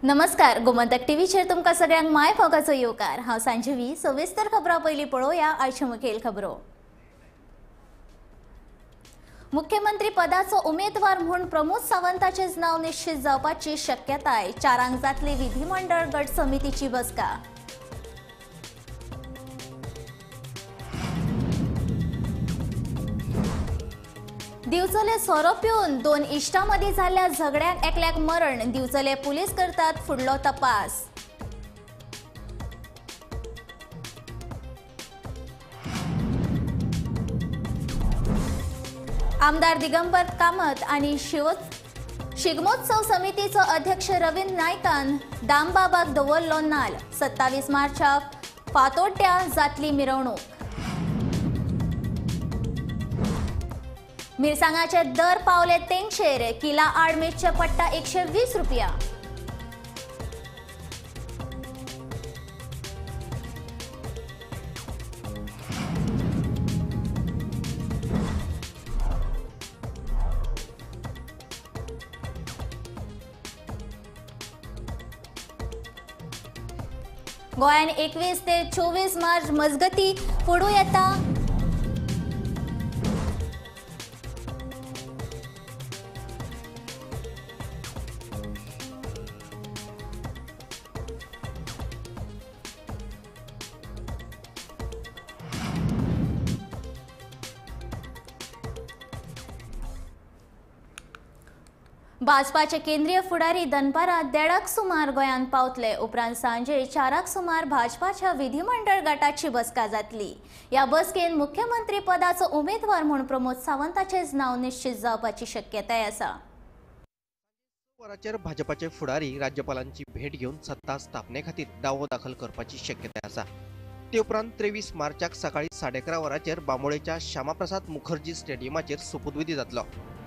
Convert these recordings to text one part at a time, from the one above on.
नमस्कार, गोमंतक टीव्हीचेर तुमकां सगळ्यांक माय फोगाचो येवकार। हांव संजीवी। सविस्तर खबरां पयलीं पळोवया आयच्यो मुखेल खबरो। मुख्यमंत्री पदाचो उमेदवार म्हूण प्रमोद सावंताचें नांव निश्चित जावपाची शक्यताय। 4 जातली विधिमंडळ गट समितीची बसका। दिवचले सोरो पिवन 2 इश्टां मदीं जाल्ल्या झगड्याक एकल्याक मरण। दिवचले पुलीस करतात फुडलो तपास। आमदार दिगंबर कामत आनी शिगमोत्सव समितीचो अध्यक्ष रवींद्र नायकान दामबाबाक दवरलो नाल। 27 मार्चाक फातोड्ड्या जातली मिरवणूक। मिरसांगाचे दर पावले तेंगशेर। किला आड मेजचे पट्टा 120 रुपया। गोंयान 21 ते 24 मार्च मजगती फुडू येता। भाजपाचे केंद्रीय फुडारी दनपारां 1:30 सुमार गोंयान पावतले। उपरांत सांजे 4 सुमार भाजपाच्या विधिमंडळ गटाची बसका जातली। ह्या बसकेन मुख्यमंत्री पदाचो उमेदवार म्हूण प्रमोद सावंताचें नांव निश्चित जावपाची शक्यताय आसा। वराचेर भाजपाचे फुडारी राज्यपालांची भेट घेवन सत्ता स्थापने खातीर दावो दाखल करपाची शक्यताय आसा। ते उपरांत 23 मार्चाक सकाळी 11:30 वरांचेर बांबोळेच्या श्यामाप्रसाद मुखर्जी स्टेडियमाचेर सोपूतविधी जातलो।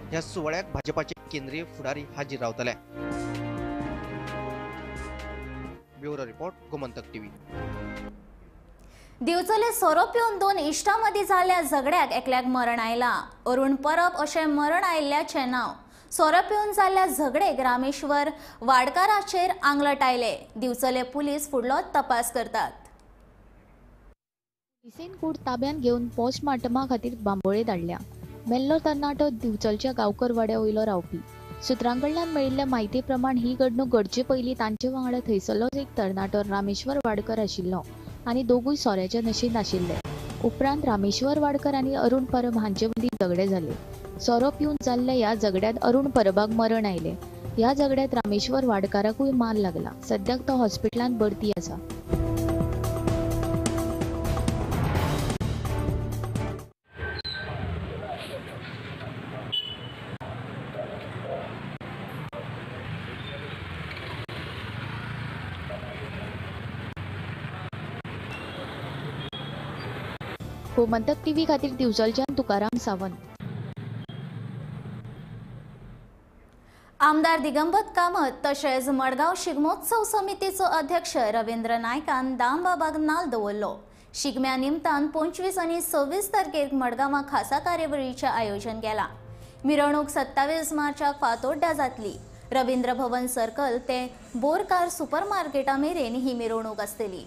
ह्या सुवाळ्याक भाजपाचे केंद्रीय फुडारी हाजीर रावतले। Bureau report, Gomantak TV. दिवचले सोरो पिवन 2 इश्टां मदीं जाल्ल्या झगड्याक एकल्याक मरण आयलां। अरुण परब अशें मरण आयिल्ल्याचें नांव। सोरो पिवन जाल्ल्या झगडेक रामेश्वर वाडकाराचेर आंगलट आयले। दिवचले पुलीस फुडलो तपास करतात। इसेन कूड ताब्यात घेवन पोस्टमार्टमा खातीर बांबोळे धाडल्या। मेल्लो तरणाटो दिवचलच्या गांवकर वाड्या वयलो रावपी। सुत्रांकडल्यान मेळिल्ल्या म्हायती प्रमाण ही घडणूक घडचे पयलीं तांचे वांगडा थंयसरलोच एक तरणाटो रामेश्वर वाडकर आशिल्लो आनी दोगूय सोऱ्याचे नशेंत आशिल्ले। उपरांत रामेश्वर वाडकर आनी अरुण परब हांचे मदीं झगडे जाले। सोरो पिवन जाल्ल्या ह्या झगड्यांत अरुण परबाक मरण आयले। ह्या झगड्यांत रामेश्वर वाडकाराकूय मार लागला। सद्याक तो हॉस्पिटलांत भरती आसा। गोमंतक टीव्ही खातीर दिवचलच्यान तुकाराम सावंत। आमदार दिगंबर कामत तशेंच मडगांव शिगमोत्सव समितीचो अध्यक्ष रवींद्र नायकान दामबाबाक नाल दवरलो। शिगम्या निमतान 25 आनी 26 तारखेक मडगांवां खासा कार्यावळीचें आयोजन केलां। मिरवणूक 27 मार्चाक फातोड्ड्या जातली। रवींद्र भवन सर्कल ते बोरकार सुपरमार्केटा मेरेन ही मिरवणूक आसतली।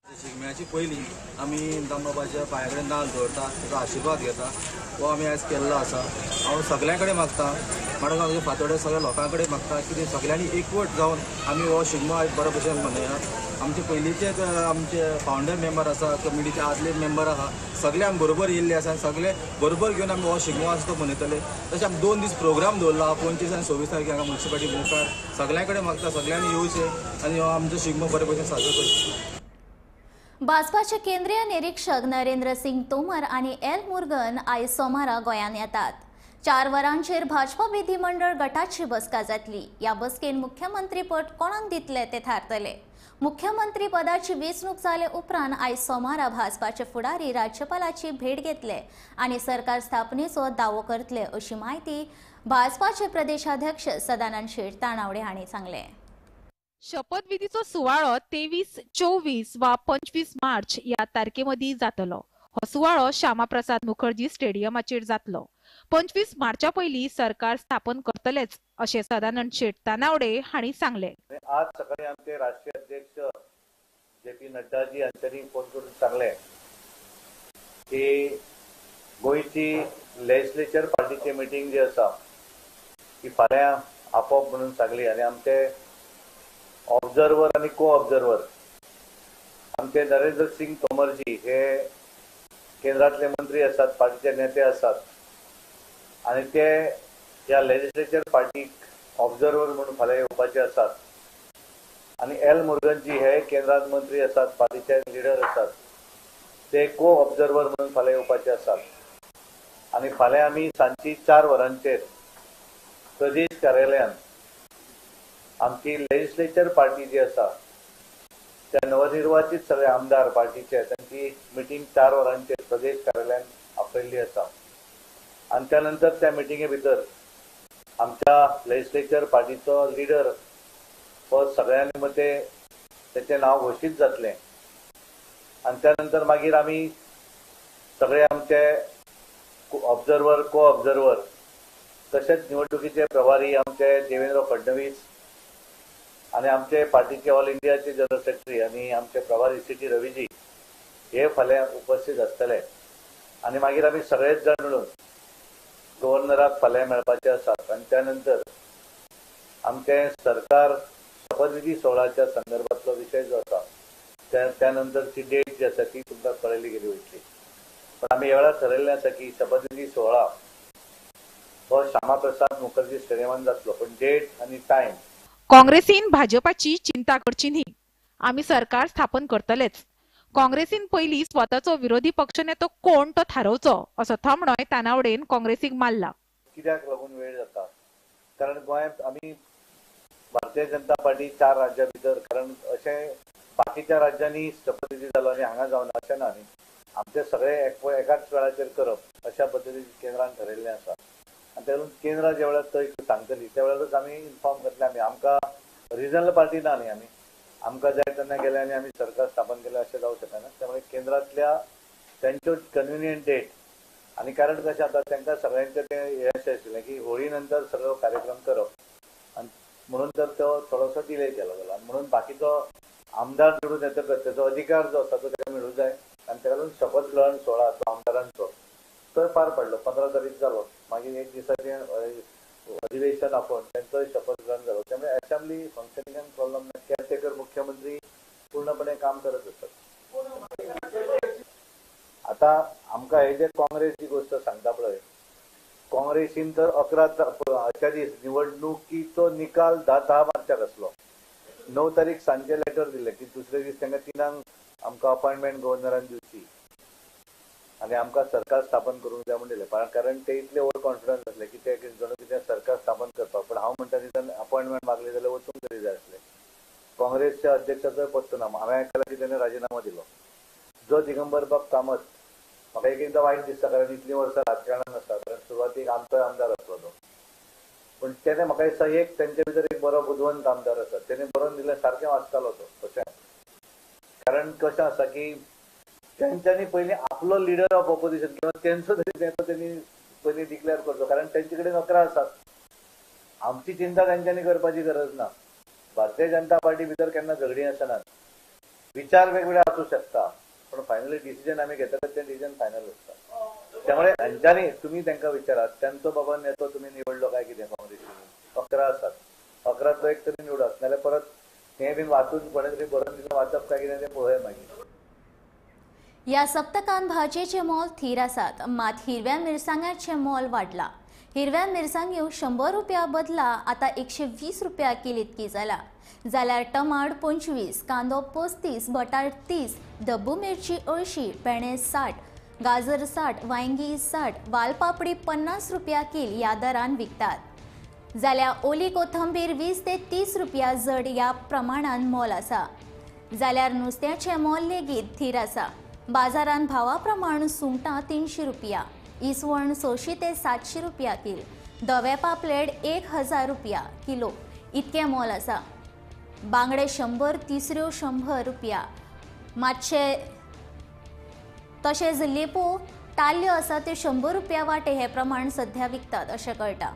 शिगम्याची पयलीं आमी दामबाबाच्या पांया कडेन नाल दवरता, ताचो आशिर्वाद घेता। हो आमी आयज केल्लो आसा। हांव सगळ्यां कडेन मागता, मडगांव फातोड्डे सगळ्या लोकां कडेन मागता की सगळ्यांनी एकवट जावन आमी हो शिगमो आयज बरे भशेन मनयात। आमचे पयलींचे आमचे फावंडर मेंबर आसा, कमिटीचे आदले मेंबर आहा, सगळे आमी बरोबर येयल्ले आसा। सगळे बरोबर घेवन आमी हो शिगमो आसा तो मनयतले। तशें आमी 2 दीस प्रोग्राम दवरलो आहा। 25 आनी 26 तारखेक हांगा म्युन्सिपालिटी मुखार सगळ्यां कडेन मागता सगळ्यांनी येवचें आनी हो आमचो शिगमो बरे भशेन साजरो करचो। भाजपाचे केंद्रीय निरीक्षक नरेंद्र सिंग तोमर आनी एल मुर्गन आयज सोमारा गोंयान येतात। 4 वरांचेर भाजपा विधिमंडळ गटाची बसका जातली। ह्या बसकेन मुख्यमंत्री पद कोणाक दितले ते थारतले। मुख्यमंत्री पदाची वेंचणूक जाले उपरांत आयज सोमारा भाजपाचे फुडारी राज्यपालाची भेट घेतले आनी सरकार स्थापनेचो दावो करतले अशी माहिती भाजपाचे प्रदेशाध्यक्ष सदानंद शेट तानावडे हांणी सांगले। शपथविधीचो सुवाळो 23, 24 वा 25 मार्च या तारखेमदी जातलो. हो सुवाळो श्यामाप्रसाद मुखर्जी स्टेडियमाचेर जातलो. 25 मार्चा पयलीं सरकार स्थापन करतलेच अशें सदानंद शेट तानावडे हांणी सांगले. आज सकाळी आमचे राष्ट्रीय अध्यक्ष जे.पी. नड्डाजी हांच्यांनी फोन करून सांगले की गोंयची लेजिस्लेचर पार्टीची मिटींग जी आसा ती फाल्यां आपोवप म्हणून सांगली आनी आमचे ऑब्जर्वर आनी को ऑब्जर्वर आमचे नरेंद्र सिंग तोमरजी हे केंद्रातले मंत्री आसात, पार्टीचे नेते आसात आनी ते ह्या लेजिस्लेचर पार्टीक ऑब्जर्वर म्हणून फाल्यां येवपाचे आसात. आणि एल मुर्गनजी हे केंद्रात मंत्री आसात, पार्टीचे लिडर आसात, ते को ऑब्जर्वर म्हणून फाल्यां येवपाचे आसात. आणि फाल्यां आमी सांजची 4 वरांचेर प्रदेश कार्यालयान आमची लेजिस्लेचर पार्टी जी आसा त्या नवनिर्वाचित सगळे आमदार पार्टीचे तांची मिटींग 4 वरांचेर प्रदेश कार्यालयान आपयल्ली आसा. आणि त्यानंतर त्या मिटिंगे भितर आमच्या लेजिस्लेचर पार्टीचो लिडर हो सगळ्यांनी मध्ये त्याचे नाव घोषित जातले. आणि त्यानंतर मागीर आमी सगळे आमचे ऑब्जर्वर को ऑब्जर्वर तसेच निवडणुकीचे प्रभारी आमचे देवेंद्र फडणवीस आणि आमचे पार्टीचे ऑल इंडियाचे जनरल सेक्रेटरी आणि आमचे प्रभारी सी.टी. रवीजी हे फाल्यां उपस्थित आसतले. आणि मागीर आमी सगळेच जण मिळून गव्हर्नराक फाल्यां मेळपाचे आसात. आणि त्यानंतर आमचे सरकार शपथविधी सोहळ्याच्या संदर्भातलो विषय जो आसा त्यानंतरची डेट जी आसा ती तुमकां कळयली गेली वयतली. पण आमी ह्या वेळार ठरयल्लें आसा की शपथविधी सोहळा हो श्यामाप्रसाद मुखर्जी स्टेडियमान जातलो, पण डेट आनी टायम काँग्रेसीन भाजपाची चिंता करची न्ही. आमी सरकार स्थापन करतलेच. काँग्रेसीन पयलीं स्वताचो विरोधी पक्षनेतो कोण तो थारोवचो असो थमणोय तानावडेन काँग्रेसीक मारला. कित्याक लागून वेळ जाता कारण गोंयांत आमी भारतीय जनता पार्टी 4 राज्यां भितर, कारण अशें बाकीच्या राज्यांनी शपथविधी जालो आनी हांगा जावना अशें ना न्ही. आमचे सगळे एकाच वेळाचेर करप अशा पद्दतीन केंद्रान ठरयल्लें आसा. आनी त्या केंद्र ज्या वेळार थंय सांगतली त्या वेळारच आमी इन्फॉर्म करतले. आमकां रिजनल पार्टी ना न्ही, आमकां जाय तेन्ना गेले आनी आमी सरकार स्थापन केलें अशें जावं शकना. त्यामुळे केंद्रांतल्या तेंच्यो कन्विनियंट डेट आनी कारण कशें जाता तांकां सगळ्यांचें तें हें अशें आशिल्लें की होळी नंतर सगळो कार्यक्रम करप आनी म्हणून तर तो थोडोसो डिले केलो गेलो. म्हणून बाकीचो आमदार निवडून येतकच तेचो अधिकार जो आसा तो ताका मेळूं जाय आनी ताका लागून शपथ ग्रहण सोहळा तो आमदारांचो तो पार पडलो. 15 तारीख जालो. मागीर 1 दिसाचें अधिवेशन आपोवन तेंचोय शपथ ग्रहण जालो. त्यामुळे असेंब्ली फंक्शनिंगान प्रॉब्लेम ना. केअरटेकर मुख्यमंत्री पूर्णपणे काम करत असतात. आता आमकां हे जे काँग्रेसची गोष्ट सांगता पळय, काँग्रेसीन तर 11 दीस निवडणुकीचो निकाल 10 मार्चाक आसलो. 9 तारीख सांजे लेटर दिले की दुसरे दीस तांकां 3 आमकां अपॉइंटमेंट गव्हर्नरान दिवची आनी आमकां सरकार स्थापन करूंक जाय म्हणून दिलें. कारण ते इतले ओवर कॉन्फिडन्स आसले की ते जणू कितें सरकार स्थापन करपाक. पण हांव म्हणटा तितून अपॉइंटमेंट मागली जाल्यार वचूंक तरी जाय आसलें. काँग्रेसच्या अध्यक्षाचोय पत्तो ना. हांवें आयकलां की ताणें राजिनामा दिलो. जो दिगंबर बाब कामत म्हाका एकदां वायट दिसता कारण इतलीं वर्सां राजकारणांत आसा. कारण सुरवातीक आमचोय आमदार आसलो तो. पण तेणें म्हाका दिसता एक तेंचे भितर एक बरो बुदवंत आमदार आसा. तेणें बरोवन दिलें सारकें वाचतालो तो तशें. कारण कशें आसा की तेंच्यांनी पयलीं आपलो लिडर ऑफ ऑपोजिशन किंवा तेंचो तरी तेंच्यांनी पयलीं डिक्लेअर करचो. कारण तेंचे कडेन 11 आसात. आमची चिंता तेंच्यांनी करपाची गरज ना. भारतीय जनता पार्टी भितर केन्ना झगडीं आसनात. विचार वेगवेगळे आसूं शकता पण फायनली डिसिजन आमी घेतकच तें डिसिजन फायनल आसता. त्यामुळे हांच्यांनी तुमी तांकां विचारात त्यांचो बाबा नेतो तुमी निवडलो काय कितें काँग्रेसीन 11 आसात. 11तलो एक तरी निवडात नाल्यार परत हें बीन वाचून कोणे तरी बरोवन दिलें वाचप काय कितें तें पळय मागीर. या सप्तकांत भाजयेचे मोल थीर आसात, मात हिरव्या मिरसांगाचे मोल वाडला. हिरव्या मिरसांग्यो 100 रुपया बदला आता 120 रुपया किल इतकी जाला. जाल्यार टमाट 25, कांदो 35, बटाट 30, डब्बू मिरची 80, पेणे 60, गाजर 60, वांयगी 60, वालपापडी 50 रुपया किल या दरान विकतात. जाल्यार ओली कोथंबीर 20 ते 30 रुपया जड या प्रमाणान मोल आसा. जाल्यार नुस्त्याचे मोल लेगीत थीर आसा. बाजारान भावा प्रमाण सुंगटां 300 रुपया, इसवण 600 ते 700 रुपया किल, धवे पापलेट 1000 रुपया किलो इतके मोल आसा. बांगडे 100, तिसऱ्यो 100 रुपया. मातशे तशेंच लेपो ताल्ल्यो आसा त्यो 100 रुपया वाटे हे प्रमाण सध्या विकतात अशें कळटा.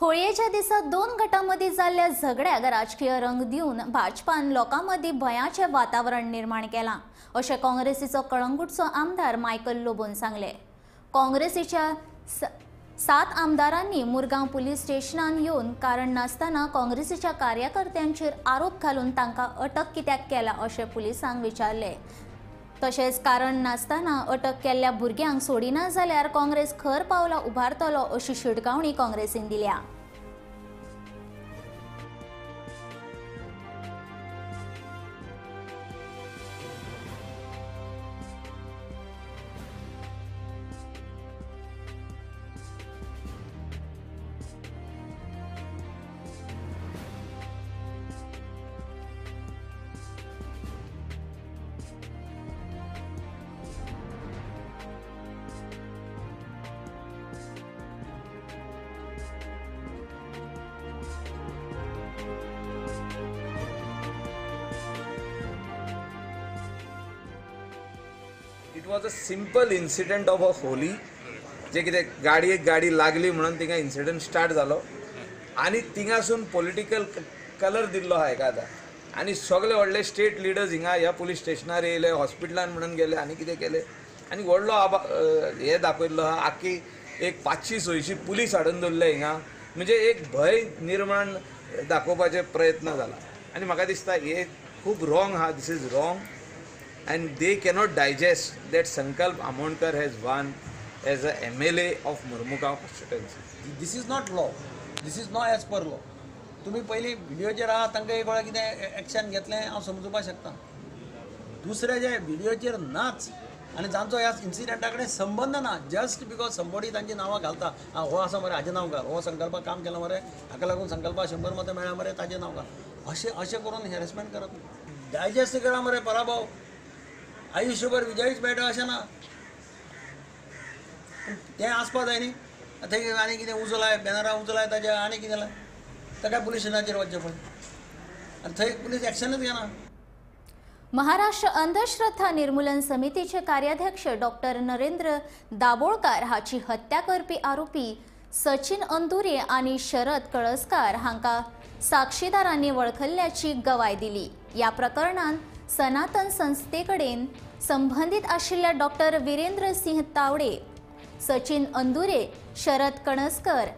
होळयेच्या दिसा दोन गटांमदी जाल्ल्या झगड्याक राजकीय रंग दिवन भाजपान लोकांमदी भयाचें वातावरण निर्माण केलां अशें काँग्रेसीचो कळंगूटचो आमदार मायकल लोबोन सांगले. काँग्रेसीच्या 7 आमदारांनी मुरगांव पुलीस स्टेशनान येवन कारण नासतना काँग्रेसीच्या कार्यकर्त्यांचेर आरोप घालून तांकां अटक कित्याक केला अशें पुलिसांक विचारले. तशेंच कारण नासतना अटक केल्ल्या भुरग्यांक सोडिना जाल्यार काँग्रेस खर पावलां उबारतलो अशी शिटकावणी काँग्रेसीन दिल्या. It was a simple incident of a Holy जे कितें गाडी लागली म्हणून थिंगा इन्सिडंट स्टार्ट जालो आनी थिंगासून पॉलिटिकल कलर दिल्लो आहा एका आनी सगळे व्हडले स्टेट लिडर्स हिंगा ह्या पुलीस स्टेशनार येयले, हॉस्पिटलान म्हणून गेले आनी कितें केले आनी व्हडलो हे दाखयल्लो आहा. आख्खी एक 500-600 पुलीस हाडून दवरले हिंगा, म्हणजे एक भय निर्माण दाखोवपाचे प्रयत्न जाला आनी म्हाका दिसता हे खूब रॉंग आहा. This is wrong and they cannot digest that Sankalp Amonkar has won as a MLA of Murmugaon constituency. This is not law. This is not as per law. तुम्ही पयली व्हिडिओचेर आहा तांकां एक वेळा कितें एक्शन घेतलें हांव समजुपाक शकता. दुसरे जे व्हिडिओचेर नाच आनी जांचो ह्या इन्सिडेंटा कडेन संबंद ना, जस्ट बिकॉज समबडी तांची नांवां घालता, हो आसा मरे हाजें नांव घाल, हो संकल्पाक काम केलां मरे हाका लागून संकल्पाक 100 मतां मेळ्ळा मरे ताजें नांव घाल, अशें करून हॅरेसमेंट करप. डायजेस्ट करा मरे पराभव, आयुष्यभर विजयीच मेळटा अशें ना. तें आसपा जाय न्ही. थंय आनी कितें उजलाय बॅनरां उजलाय ताजें आनी कितें जालें ताका पुलीस स्टेशनाचेर वचचें पडलें आनी थंय पुलीस एक्शनूच घेना. महाराष्ट्र अंधश्रद्धा निर्मूलन समितीचे कार्याध्यक्ष डॉक्टर नरेंद्र दाबोळकार हाची हत्या करपी आरोपी सचिन अंदुरे आणि शरद कळसकार हांकां साक्षीदारांनी वळखल्याची गवाय दिली. या प्रकरणात सनातन संस्थेकडेन संबंधित आशिल्ल्या डॉक्टर वीरेंद्र सिंह तावडे, सचिन अंदुरे, शरद कणसकर,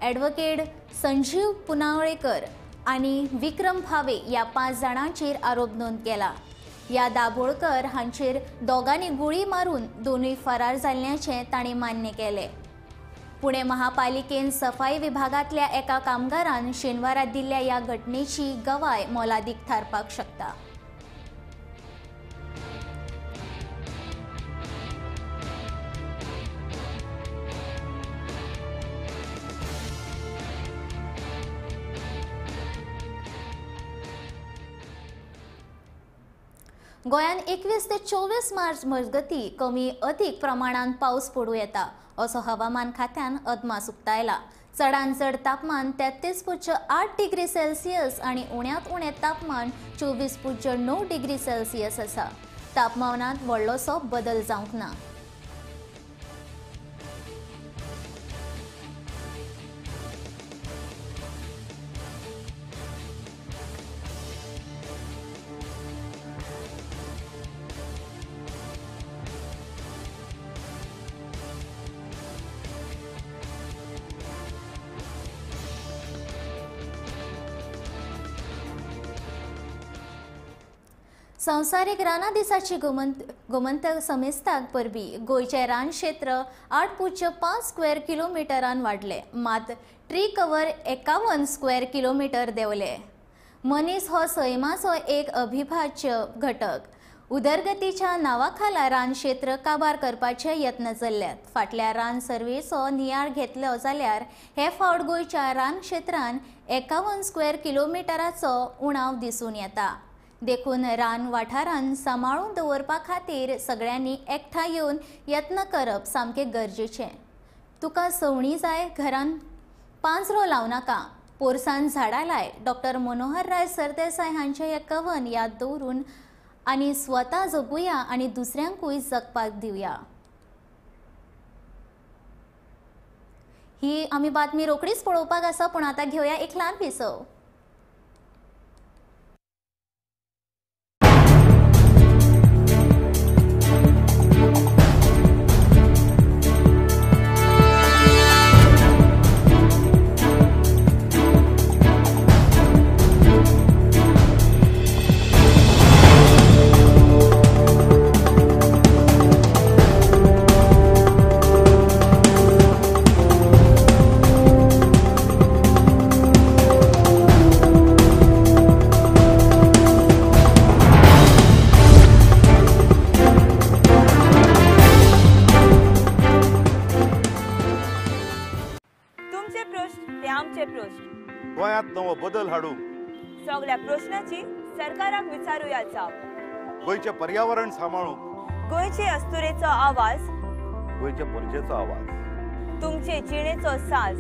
ॲडव्होकेट संजीव पुनावळेकर आणि विक्रम भावे या 5 जाणांचेर आरोप नोंद केला. या दाबोळकर हांचेर दोगांनी गुळी मारून दोनूय फरार जाल्ल्याचे तांणी मान्य केले. पुणे महापालिकेन सफाई विभागातल्या एका कामगारान शेनवारा दिल्ल्या या घटनेची गवाय मोलादीक थारपाक शकता. गोंयान 21 ते 24 मार्च मजगती कमी अधिक प्रमाणात पावस पडू येता असो हवामान खात्यान अदमास उक्तायला. चडांत चड तापमान 33.8 डिग्री सेल्सियस आणि उण्यांत उणें तापमान 24.9 डिग्री सेल्सियस आसा. तापमानात व्हडलोसो बदल जावंक ना. संवसारीक रानां दिसाची गोमंतक समेस्ताक परबीं गोंयचें रान क्षेत्र 8.5 स्क्वेअर किलोमिटरान वाडले, मात ट्री कवर 51 स्क्वेअर किलोमीटर देंवले. मनीस हो सैमाचो एक अविभाज्य घटक. उदरगतीच्या नांवाखाला रान क्षेत्र काबार करपाचे यत्न चल्ल्यात. फाटल्या रान सर्वेचो नियाळ घेतलो जाल्यार हे फावट गोंयच्या रान क्षेत्रान 51 स्क्वेअर किलोमिटराचो उणाव दिसून येता. देखून रान वाठारान सांबाळून दवरपा खातीर सगळ्यांनी एकठांय येवन यत्न करप सामकें गरजेचें. तुका सवणी जाय, घरान पांजरो लाव नाका, पोरसान झाडां लाय. डॉक्टर मनोहर राय सरदेसाय हांचें हें कवन याद दवरून आनी स्वता जगुया आनी दुसऱ्यांकूय जगपाक दिवया. ही आमी बातमी रोखडीच पळोवपाक आसा, पूण आतां घेवया एक ल्हान विसव. गोंयांत नवो बदल हाडूं सगळ्या प्रश्नाची सरकाराक विचारूया जाव. गोंयचें पर्यावरण सांबाळूं गोंयचे अस्तुरेचो आवाज, गोंयचे परजेचो आवाज, तुमचे जिणेचो साज,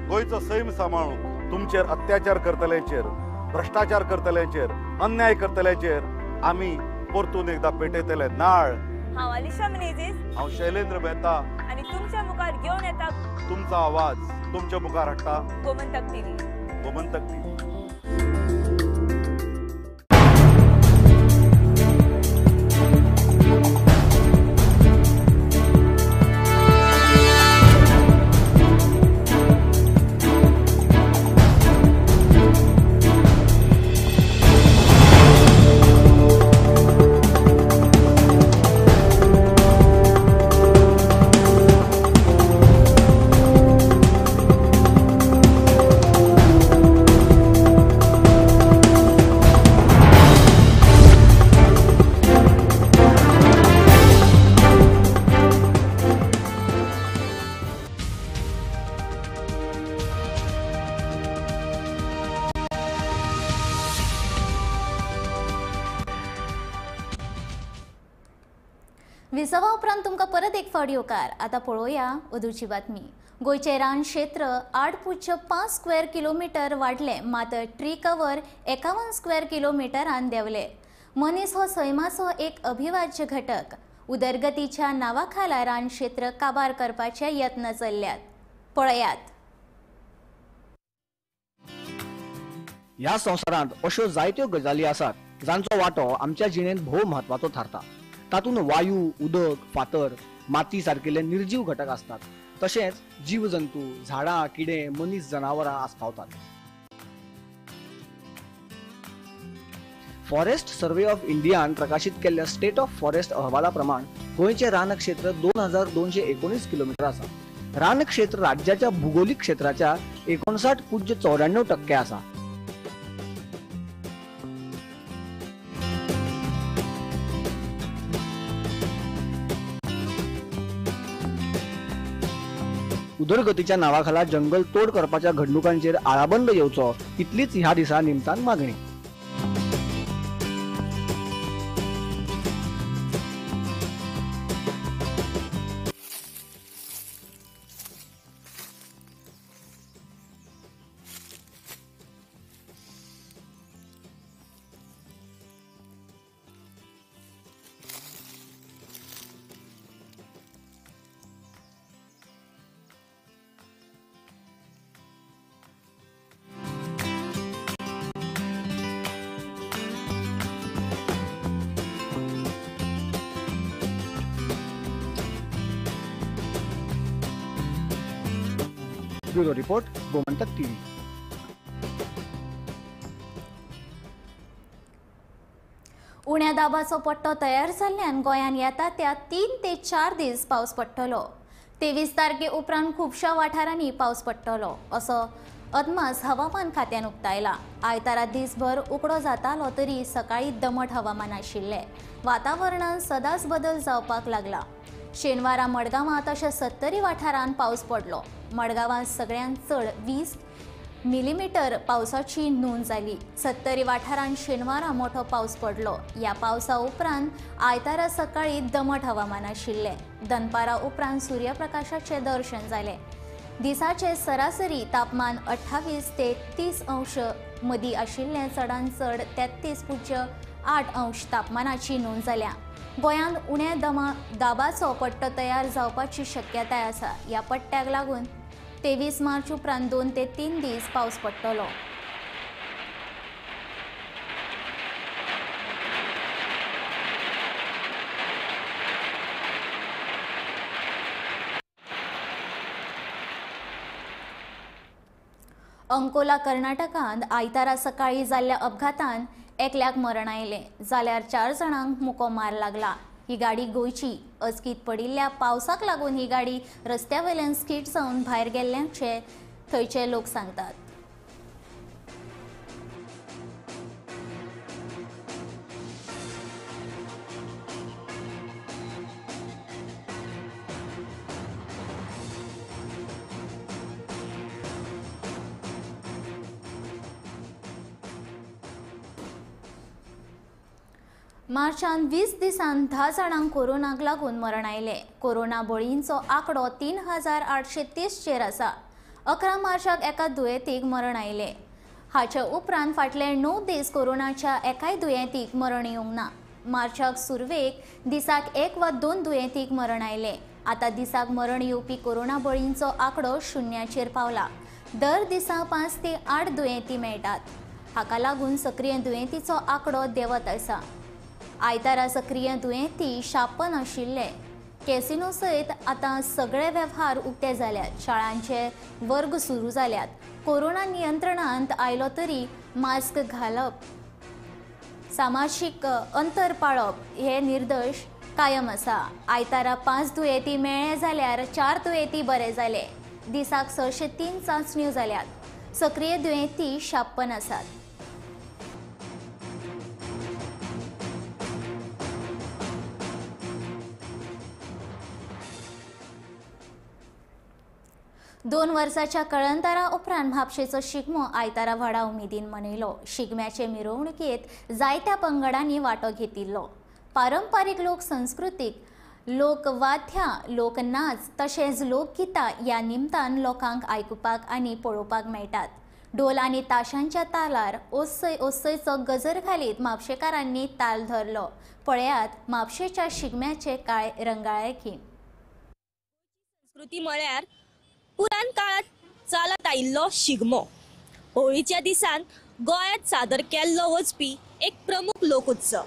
गोंयचो सैम सांबाळूं तुमचेर अत्याचार करतल्यांचेर, भ्रष्टाचार करतल्यांचेर, अन्याय करतल्यांचेर आमी परतून एकदा पेटयतले नाळ. हांव अलिशा मेनेझीस, हांव शैलेंद्र मेहता आनी तुमच्या मुखार घेवन येता तुमचो आवाज तुमच्या मुखार हाडटा गोमंतक टीव्ही. गोमंतक टीव्ही. विसवा उपरांत तुमकां परत एक फावट येवकार. आतां पळोवया अदूची बातमी. गोंयचें रान क्षेत्र 8.5 स्क्वेअर किलोमीटर वाडले, मात ट्री कवर 51 स्क्वेअर किलोमिटरान देंवले. मनीस हो सैमाचो एक अविभाज्य घटक. उदरगतीच्या नांवाखाला रान क्षेत्र काबार करपाचे यत्न चल्ल्यात. पळयात. ह्या संवसारांत अश्यो जायत्यो गजाली आसात जांचो वांटो आमच्या जिणेंत भोव म्हत्वाचो थारता. तातूंत वायू, उदक, फातर, माती सारकिल्ले निर्जीव घटक असतात. तशेंच जीवजंतू, झाडां, किडे, मनीस, जनावरां आस्पावतात. फॉरेस्ट सर्वे ऑफ इंडियान प्रकाशित केल्ल्या स्टेट ऑफ फॉरेस्ट अहवाला प्रमाण गोंयचें रान क्षेत्र 2219 किलोमीटर आसा. रान क्षेत्र राज्याच्या भूगोलीक क्षेत्राच्या 59.94% आसा. उदरगतीच्या नावाखाला जंगल तोड करपाच्या घडणुकांचेर आळाबंद येवचो इतलीच ह्या दिसा निमतान मागणी. Bureau report, Gomantak TV. उण्या दाबाचो पट्टो तयार जाल्ल्यान गोंयान येता त्या 3 ते 4 दीस पावस पडटलो. 23 तारखे उपरांत खुबशा वाठारांनी पावस पडटलो असो अदमास हवामान खात्यान उक्तायला. आयतारा दिसभर उकडो जातालो तरी सकाळी दमट हवामान आशिल्ले. वातावरणात सदांच बदल जावपाक लागला. शेनवारा मडगांवां तशेंच 70 वाठारांत पावस पडलो. मडगांवां सगळ्यांत चड 20 मिलीमीटर पावसाची नोंद जाली. 70 वाठारांत शेनवारा मोठो पावस पडलो. ह्या पावसा उपरांत आयतारा सकाळी दमट हवामान आशिल्ले. दनपारा उपरांत सूर्यप्रकाशाचे दर्शन जालें. दिसाचे सरासरी तापमान 28 ते 30 अंश मदीं आशिल्लें चडांत चड 33.8 अंश तापमानाची नोंद जाल्या. गोंयांत उण्या दाबाचो पट्टो तयार जावपाची शक्यताय आसा. ह्या पट्ट्याक लागून 23 मार्च उपरांत 2 ते 3 दीस पावस पडटलो. अंकोला कर्नाटकांत आयतारा सकाळी जाल्ल्या अपघातांत एकल्याक मरण आयलें जाल्यार 4 जाणांक मुको मार लागला. ही गाडी गोंयची. अचकीत पडिल्ल्या पावसाक लागून ही गाडी रस्त्यावयल्यान स्कीड जावन भायर गेल्ल्याचे थंयचे लोक सांगतात. मार्चांत 20 दिसांत 10 जाणांक कोरोनाक लागून मरण आयले. कोरोना बळींचो आंकडो 3830 चेर आसा. 11 मार्चाक एका दुयेंतीक मरण आयले. हाचे उपरांत फाटले 9 दीस कोरोनाच्या एकाय दुयेंतीक मरण येवंक ना. मार्चाक सुरवेक दिसाक 1 वा 2 दुयेंतीक मरण आयले. आतां दिसाक मरण येवपी कोरोना बळींचो आंकडो 0 पावला. दर दिसा 5 ते 8 दुयेंती मेळटात. हाका लागून सक्रिय दुयेंतीचो आंकडो देंवत आसा. आयतारा सक्रिय दुयेंती 56 आशिल्ले. कॅसिनो सयत आतां सगळे वेव्हार उक्ते जाल्यात. शाळांचे वर्ग सुरू जाल्यात. कोरोना नियंत्रणांत आयलो तरी मास्क घालप, सामाजीक अंतर पाळप हे निर्देश कायम आसा. आयतारा 5 दुयेंती मेळ्ळे जाल्यार 4 दुयेंती बरे जाले. दिसाक 603 चांचण्यो जाल्यात. सक्रिय दुयेंती 56 आसात. दोन वर्साच्या कळंतरा उपरांत म्हापशेचो शिगमो आयतारा व्हडा उमेदीन मनयलो. शिगम्याचे मिरवणुकेंत जायत्या पंगडांनी वांटो घेतिल्लो. पारंपारीक लोक संस्कृतीक लोकवाद्यां, लोकनाच तशेंच लोकगितां ह्या निमतान लोकांक आयकुपाक आनी पळोवपाक मेळटात. ढोल आनी ताशांच्या तालार ओसय ओसयचो गजर घालीत म्हापशेकारांनी ताल धरलो. पळयात म्हापशेच्या शिगम्याचे काळे रंगाळेकी. संस्कृती म्हळ्यार पुराण काळात चालत आयिल्लो शिगमो. होळीच्या दिसान गोंयांत सादर केल्लो वचपी एक प्रमुख लोकोत्सव.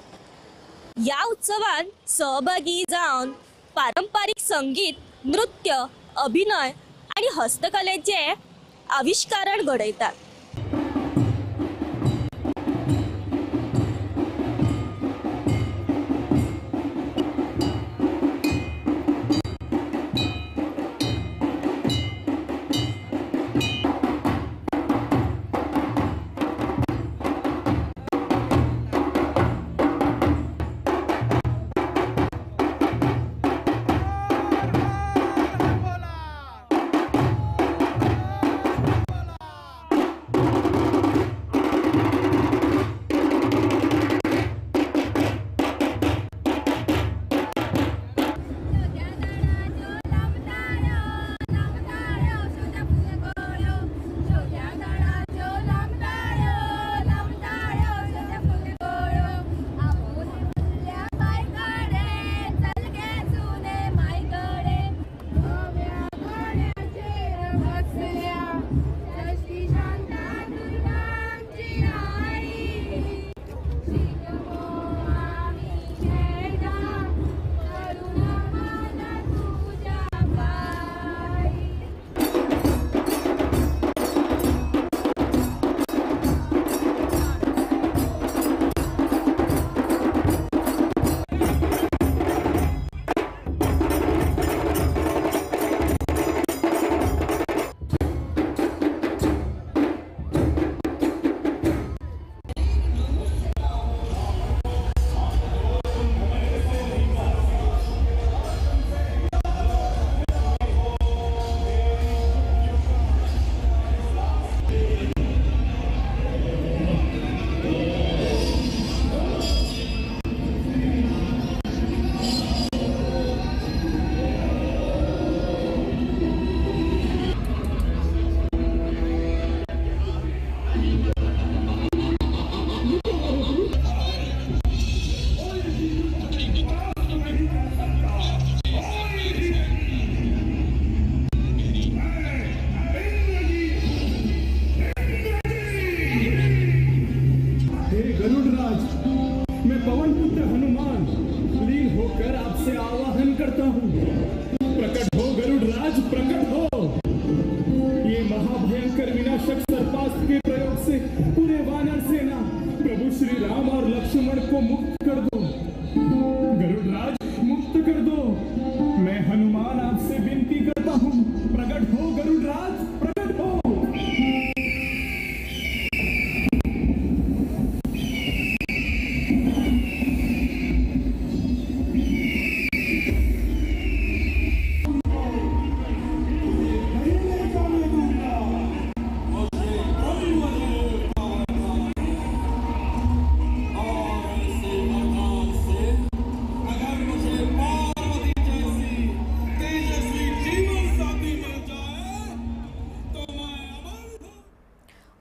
ह्या उत्सवान सहभागी जावन पारंपारीक संगीत, नृत्य, अभिनय आणि हस्तकलेचे आविष्कारण घडयतात.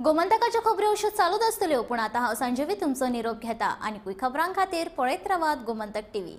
गोमंतकाच्या खबऱ्यो अश्यो चालूच आसतल्यो, पूण आतां हांव संजयवी तुमचो निरोप घेता आनी खबरां खातीर पळयत रावात गोमंतक टीव्ही।